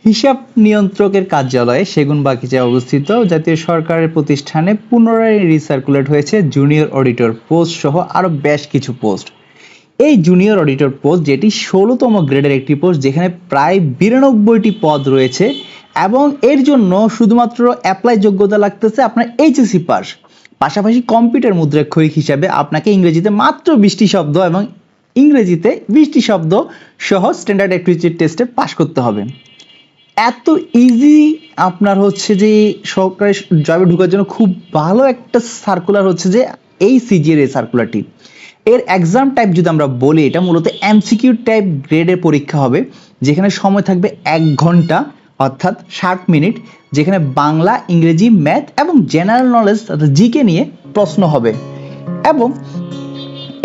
হিসাব নিয়ন্ত্রকের কার্যালয়ে সেগুনবাগিচায় অবস্থিত জাতীয় সরকারের প্রতিষ্ঠানে পুনরায় রিসার্কুলেট হয়েছে জুনিয়র অডিটর পোস্ট সহ আরো বেশ কিছু পোস্ট। এই জুনিয়র অডিটর পোস্ট যেটি 16তম গ্রেডের একটি পোস্ট, যেখানে প্রায় 92টি পদ রয়েছে এবং এর জন্য শুধুমাত্র অ্যাপ্লাই যোগ্যতা লাগতেছে আপনার এইচএসসি পাস। পাশাপাশি কম্পিউটার মুদ্রাক্ষরিক হিসাবে আপনাকে ইংরেজিতে মাত্র 20টি শব্দ এবং ইংরেজিতে 20টি শব্দ সহ স্ট্যান্ডার্ড অ্যাপটিটিউড টেস্টে পাস করতে হবে। এত ইজি আপনার হচ্ছে যে সরকারি জবে ঢোকার জন্য খুব ভালো একটা সার্কুলার হচ্ছে যে এই সিজিএর এই সার্কুলারটি। এর এক্সাম টাইপ যদি আমরা বলি, এটা মূলত এমসিকিউ টাইপ গ্রেডের পরীক্ষা হবে, যেখানে সময় থাকবে 1 ঘন্টা অর্থাৎ 60 মিনিট, যেখানে বাংলা, ইংরেজি, ম্যাথ এবং জেনারেল নলেজ অর্থাৎ জিকে নিয়ে প্রশ্ন হবে। এবং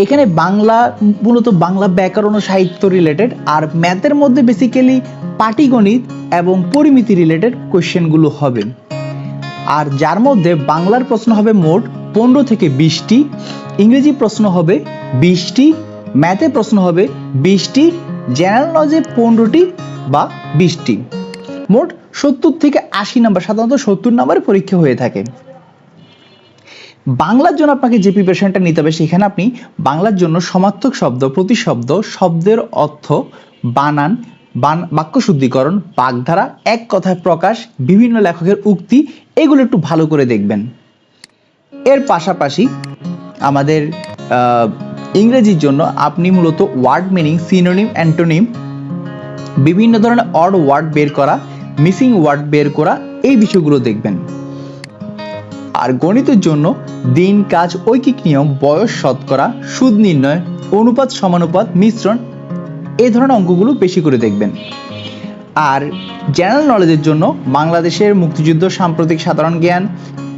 এখানে বাংলা মূলত বাংলা ব্যাকরণ ও সাহিত্য রিলেটেড, আর ম্যাথের মধ্যে বেসিক্যালি পাটিগণিত এবং পরিমিতি রিলেটেড কোশ্চেনগুলো হবে। আর যার মধ্যে বাংলার প্রশ্ন হবে মোট 15 থেকে 20টি, ইংরেজি প্রশ্ন হবে 20টি, ম্যাথে প্রশ্ন হবে 20টি, জেনারেল নলেজে 15টি বা 20টি। মোট 70 থেকে 80 নাম্বার, সাধারণত 70 নাম্বারের পরীক্ষা হয়ে থাকে। বাংলার জন্য আপনাকে যে প্রিপারেশনটা নিতে হবে, সেখানে আপনি বাংলার জন্য সমার্থক শব্দ, প্রতিশব্দ, শব্দের অর্থ, বানান, বাক্য শুদ্ধিকরণ, বাগধারা, এক কথায় প্রকাশ, বিভিন্ন লেখকের উক্তি, এগুলো একটু ভালো করে দেখবেন। এর পাশাপাশি আমাদের ইংরেজির জন্য আপনি মূলত ওয়ার্ড মিনিং, সিনোনিম, অ্যান্টোনিম, বিভিন্ন ধরনের অড ওয়ার্ড বের করা, মিসিং ওয়ার্ড বের করা, এই বিষয়গুলো দেখবেন। আর গণিতের জন্য দিন, কাজ, ঐকিক নিয়ম, বয়স, শতকরা, সুদ নির্ণয়, অনুপাত, সমানুপাত, মিশ্রণ, এই ধরনের অঙ্কগুলো বেশি করে দেখবেন। আর জেনারেল নলেজের জন্য বাংলাদেশের মুক্তিযুদ্ধ, সাম্প্রতিক সাধারণ জ্ঞান,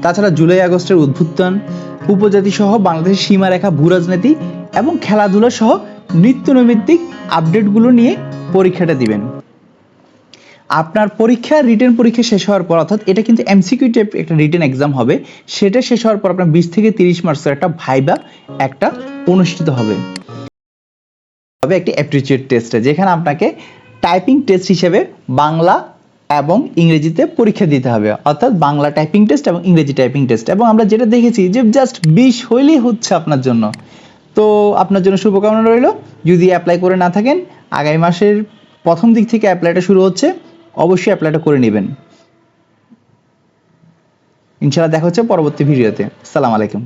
তাছাড়া জুলাই আগস্টের উদ্ভুত্থান, উপজাতি সহ বাংলাদেশের সীমারেখা, ভূরাজনীতি এবং খেলাধুলা সহ নিত্য নৈমিত্তিক আপডেটগুলো নিয়ে পরীক্ষাটা দিবেন। আপনার পরীক্ষা, রিটেন পরীক্ষা শেষ হওয়ার পর, অর্থাৎ এটা কিন্তু এমসিকিউ টাইপ একটা রিটেন এক্সাম হবে, সেটা শেষ হওয়ার পর আপনার 20 থেকে 30 মার্কসের একটা ভাইবা একটা অনুষ্ঠিত হবে একটি অ্যাপটিটিউড টেস্টে, যেখানে আপনাকে টাইপিং টেস্ট হিসেবে বাংলা এবং ইংরেজিতে পরীক্ষা দিতে হবে, অর্থাৎ বাংলা টাইপিং টেস্ট এবং ইংরেজি টাইপিং টেস্ট। এবং আমরা যেটা দেখেছি যে জাস্ট 20 হইলেই হচ্ছে আপনার জন্য। তো আপনার জন্য শুভকামনা রইল। যদি অ্যাপ্লাই করে না থাকেন, আগামী মাসের প্রথম দিক থেকে অ্যাপ্লাইটা শুরু হচ্ছে, অবশ্যই অ্যাপ্লাইটা করে নেবেন। ইনশাআল্লাহ দেখা হচ্ছে পরবর্তী ভিডিওতে। আসসালামু আলাইকুম।